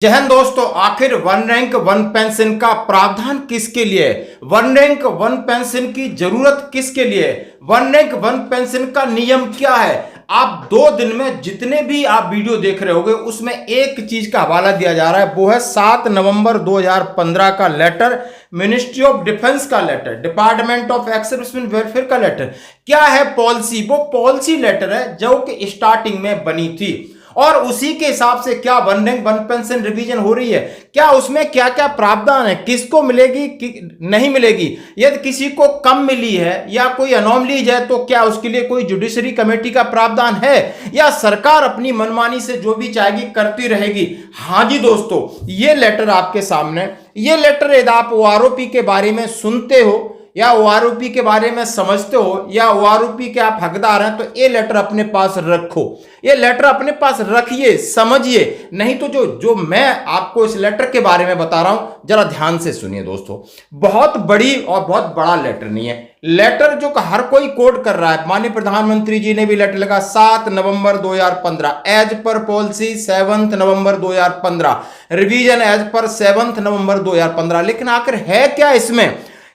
जय हिंद दोस्तों, आखिर वन रैंक वन पेंशन का प्रावधान किसके लिए है? वन रैंक वन पेंशन की जरूरत किसके लिए है? वन रैंक वन पेंशन का नियम क्या है? आप 2 दिन में जितने भी आप वीडियो देख रहे होंगे उसमें एक चीज का हवाला दिया जा रहा है, वो है 7 नवंबर 2015 का लेटर, मिनिस्ट्री ऑफ डिफेंस का letter, department of ex serviceman welfare का लेटर। क्या है पॉलिसी? वो पॉलिसी लेटर है जो कि स्टार्टिंग में बनी थी और उसी के हिसाब से क्या one rank one pension revision हो रही है। क्या उसमें क्या क्या प्रावधान है, किसको मिलेगी नहीं मिलेगी, यदि किसी को कम मिली है या कोई अनोमलीज है तो क्या उसके लिए कोई जुडिशरी कमेटी का प्रावधान है या सरकार अपनी मनमानी से जो भी चाहेगी करती रहेगी। हाँ जी दोस्तों, ये लेटर आपके सामने, ये लेटर यदि आप ओआरओपी के बारे में सुनते हो या ओआरओपी के बारे में समझते हो या ओआरओपी के आप हकदार हैं तो ये लेटर अपने पास रखो, ये लेटर अपने पास रखिए, समझिए। नहीं तो जो मैं आपको इस लेटर के बारे में बता रहा हूं जरा ध्यान से सुनिए दोस्तों। बहुत बड़ी और बहुत बड़ा लेटर नहीं है, लेटर जो हर कोई कोट कर रहा है। माननीय प्रधानमंत्री जी ने भी लेटर लगा 7 नवंबर 2015, एज पर पॉलिसी 7 नवंबर 2015, रिवीजन एज पर 7 नवंबर 2015। लेकिन आखिर है क्या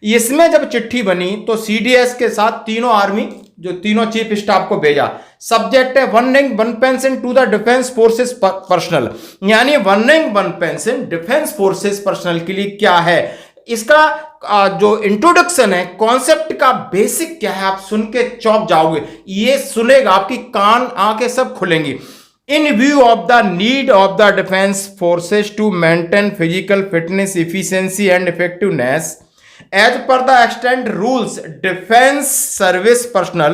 इसमें जब चिट्ठी बनी तो सीडीएस के साथ तीनों आर्मी जो तीनों चीफ स्टाफ को भेजा। सब्जेक्ट है one rank one pension to the defence forces personnel, यानी one rank one pension defence forces personnel के लिए क्या है। इसका जो इंट्रोडक्शन है, कॉन्सेप्ट का बेसिक क्या है, आप सुन के चौंक जाओगे। ये सुनेगा आपकी कान आंखें सब खुलेंगी। In view of the need of the defense forces to maintain physical fitness, efficiency and effectiveness, as per the extant rules, defense service personnel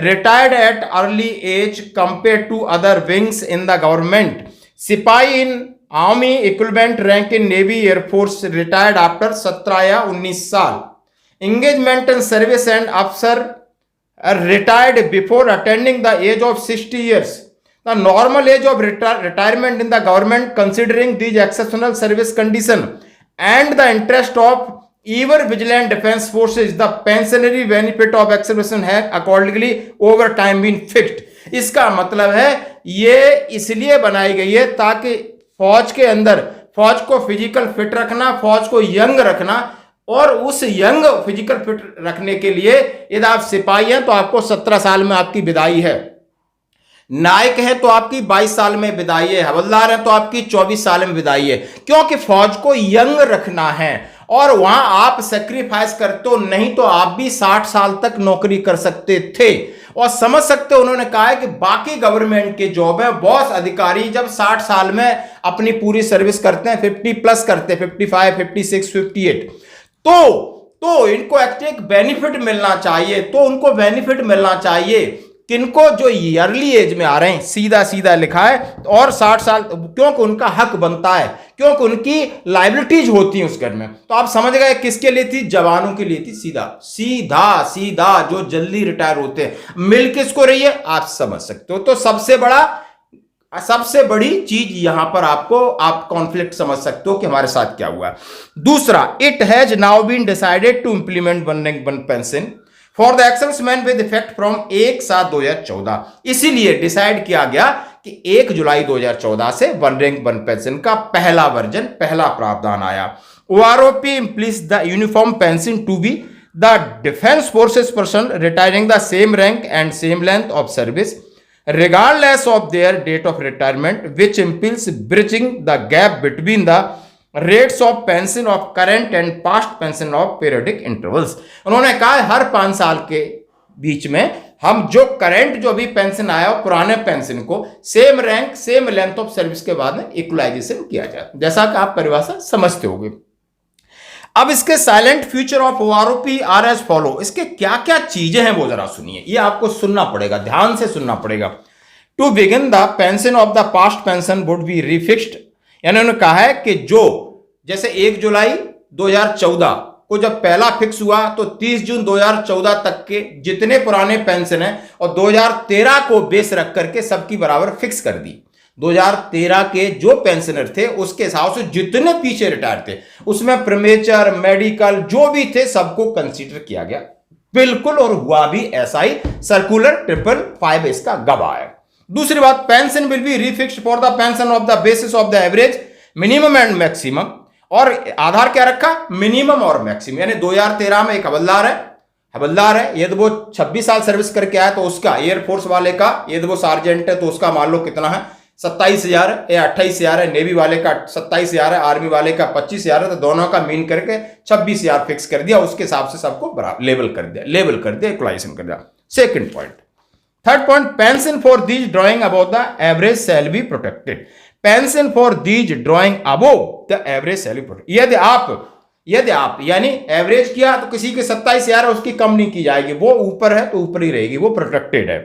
retired at early age compared to other wings in the government, सिपाही in army equivalent rank in navy air force retired after 17 या 19 साल, engagement in service and officer retired before attaining the age of 60 years. The normal age of retirement in the government, considering these exceptional service condition and the interest of ever vigilant defense forces, the pensionary benefit of ex-servicemen have accordingly over time been fixed. इसका मतलब है ये इसलिए बनाई गई है ताकि फौज के अंदर फौज को फिजिकल फिट रखना, फौज को यंग रखना, और उस यंग फिजिकल फिट रखने के लिए यदि आप सिपाही हैं तो आपको 17 साल में आपकी विदाई है, नायक है तो आपकी 22 साल में विदाई है, हवलदार है तो आपकी 24 साल में विदाई है, क्योंकि फौज को यंग रखना है। और वहां आप सेक्रीफाइस करते हो, नहीं तो आप भी 60 साल तक नौकरी कर सकते थे। और समझ सकते हो, उन्होंने कहा है कि बाकी गवर्नमेंट के जॉब है, बॉस अधिकारी जब 60 साल में अपनी पूरी सर्विस करते हैं, 50 प्लस करते हैं, 55, 56, 58, तो इनको एक बेनिफिट मिलना चाहिए। तो उनको बेनिफिट मिलना चाहिए किनको? जो ईयरली एज में आ रहे हैं, सीधा सीधा लिखा है, और 60 साल, क्योंकि उनका हक बनता है, क्योंकि उनकी लाइबिलिटीज होती हैं उस घर में। तो आप समझ गए किसके लिए थी? जवानों के लिए थी। सीधा जो जल्दी रिटायर होते हैं। मिल किसको रही है आप समझ सकते हो। तो सबसे बड़ी चीज यहां पर आप कॉन्फ्लिक्ट समझ सकते हो कि हमारे साथ क्या हुआ। दूसरा, it has now been decided to implement one rank one pension for the ex serviceman with effect from 1/7/2014। इसीलिए डिसाइड किया गया कि 1 जुलाई 2014 से वन रैंक वन पेंशन का पहला वर्जन, पहला प्रावधान आया। OROP implies the uniform pension to be the defence forces person retiring the same rank and same length of service regardless of their date of retirement, which implies bridging the gap between the rates of pension of current and past pension of periodic intervals। उन्होंने कहा हर 5 साल के बीच में हम जो current जो भी pension आया हो, पुराने पेंशन को same rank same length of service के बाद में इक्वलाइजेशन किया जाए, जैसा कि आप परिभाषा समझते होंगे। अब इसके salient features of OROP are as follow. इसके क्या क्या चीजें हैं वो जरा सुनिए, ये आपको सुनना पड़ेगा, ध्यान से सुनना पड़ेगा। To begin the pension of the past pension would be refixed, यानी उन्होंने कहा है कि जो जैसे 1 जुलाई 2014 को जब पहला फिक्स हुआ तो 30 जून 2014 तक के जितने पुराने पेंशन हैं और 2013 को बेस रख करके सबकी बराबर फिक्स कर दी। 2013 के जो पेंशनर थे उसके हिसाब से जितने पीछे रिटायर थे उसमें प्रीमेचर, मेडिकल जो भी थे सबको कंसीडर किया गया, बिल्कुल, और हुआ भी ऐसा ही। सर्कुलर 555 इसका गवाह है। दूसरी बात, pension will be refixed for the pension of the basis of the average minimum and maximum, और आधार क्या रखा, मिनिमम और मैक्सिमम। यानी 2013 में एक हवलदार है, यदि वो 26 साल सर्विस करके आया तो उसका, एयरफोर्स वाले का यदि वो सार्जेंट है तो उसका मान लो कितना है, 27,000 है या 28,000 है, नेवी वाले का 27,000 है, आर्मी वाले का 25,000 है, तो दोनों का मीन करके 26,000 फिक्स कर दिया, उसके हिसाब से सबको लेवल कर दिया, इक्वलाइजेशन कर दिया। Second point. Third point, pension for these drawing about the average shall be protected. Pension for these drawing above the average shall be protected. यदि आप यानी एवरेज किया तो किसी के 27,000 है, उसकी कम नहीं की जाएगी, वो ऊपर है तो ऊपर ही रहेगी, वो प्रोटेक्टेड है।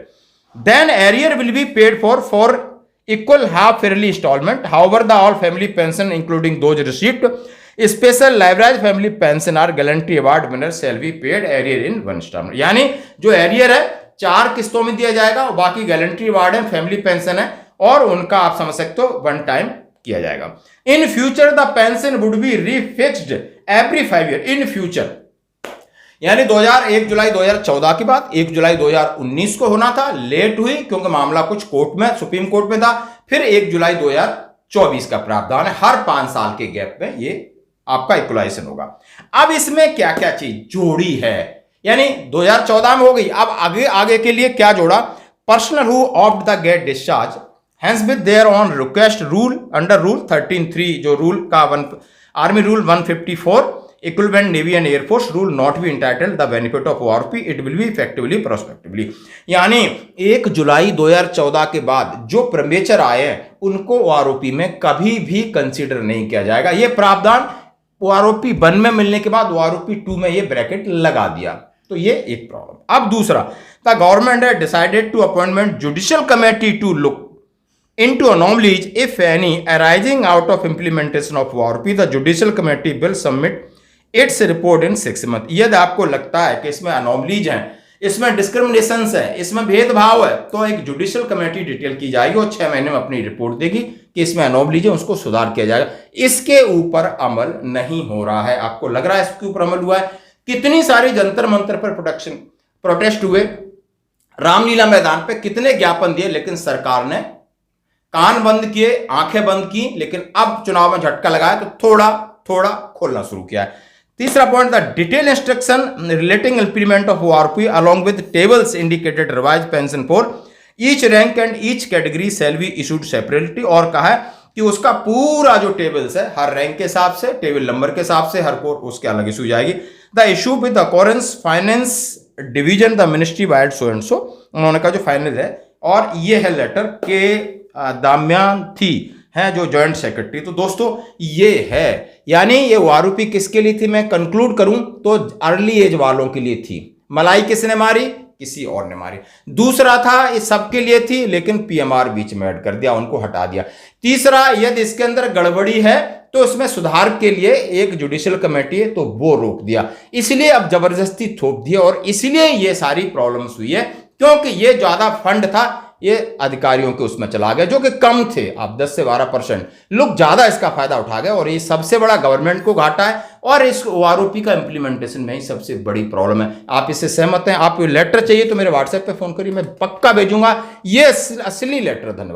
Then arrear will be paid for equal half yearly installment. However, the all family pension, including those received special leverage family pension or guarantee award winners shall be paid arrear in one installment. यानी जो arrear है 4 किस्तों में दिया जाएगा, बाकी guarantee award है, family pension है, और उनका आप समझ सकते हो वन टाइम किया जाएगा। In future the pension would be refixed every 5 year. In future यानी 1 जुलाई 2014 की बात 1 जुलाई 2019 को होना था, लेट हुई क्योंकि मामला कुछ कोर्ट में, सुप्रीम कोर्ट में था। फिर 1 जुलाई 2024 का प्रावधान है, हर 5 साल के गैप में ये आपका इक्वलाइजेशन होगा। अब इसमें क्या क्या चीज जोड़ी है, यानी 2014 में हो गई, अब आगे के लिए क्या जोड़ा, personnel who opt the get discharge hence with their own request rule under rule 13(3) जो रूल का army rule 154 equivalent Navy and Air Force rule not be entitled the benefit of ORP, it will be effectively prospectively। यानी 1 जुलाई 2014 के बाद जो प्रमेचर आए हैं उनको ORP में कभी भी कंसीडर नहीं किया जाएगा। ये प्रावधान ORP 1 में मिलने के बाद ORP 2 में ये ब्रैकेट लगा दिया, तो ये एक प्रॉब्लम। अब दूसरा, the government had decided to appointment judicial committee to look into anomalies if any arising out of implementation of ORP, the judicial committee will submit its report in 6 months। यदि आपको लगता है कि इसमें अनोमलीज हैं, इसमें डिस्क्रिमिनेशंस है, इसमें भेदभाव है, तो एक जुडिशियल कमेटी डिटेल की जाएगी और 6 महीने में अपनी रिपोर्ट देगी कि इसमें अनोमलीज है, उसको सुधार किया जाएगा। इसके ऊपर अमल नहीं हो रहा है। आपको लग रहा है इसके ऊपर अमल हुआ है? कितनी सारी जंतर मंतर पर प्रोटेस्ट हुए, रामलीला मैदान पे कितने ज्ञापन दिए, लेकिन सरकार ने कान बंद किए, आंखें बंद की, लेकिन अब चुनाव में झटका लगाया तो थोड़ा खोलना शुरू किया है। तीसरा point, the detail instruction relating implement of ORP along with tables indicated revise pension for each rank and each category shall be issued separately. और कहा है कि उसका पूरा जो टेबल्स है, हर रैंक के हिसाब से, टेबल नंबर के हिसाब से हर कोर्ट उसके अलग इशू जाएगी। The issue with accordance finance division the ministry vide so and so. उन्होंने कहा जो फाइनल है, और ये है लेटर के दाम्यांथी हैं जो जॉइंट सेक्रेटरी। तो दोस्तों ये है, यानी ये ORP किसके लिए थी, मैं कंक्लूड करूं तो अर्ली एज वालों के लिए थी। मलाई किसने मारी, किसी और ने मारी। दूसरा था ये सबके लिए थी, लेकिन PMR बीच में ऐड कर दिया, उनको हटा दिया। तीसरा, यदि इसके अंदर गड़बड़ी है तो इसमें सुधार के लिए एक जुडिशियल कमेटी है, तो वो रोक दिया, इसलिए अब जबरदस्ती थोप दिया, और इसलिए ये सारी प्रॉब्लम्स हुई है, क्योंकि ये ज्यादा फंड था, ये अधिकारियों के उसमें चला गया, जो कि कम थे। आप 10 से 12% लोग ज्यादा इसका फायदा उठा गए, और ये सबसे बड़ा गवर्नमेंट को घाटा है, और इस ORP का इंप्लीमेंटेशन में ही सबसे बड़ी प्रॉब्लम है। आप इससे सहमत हैं? आप लेटर चाहिए तो मेरे WhatsApp पे फोन करिए, मैं पक्का भेजूंगा ये असली लेटर। धन्यवाद।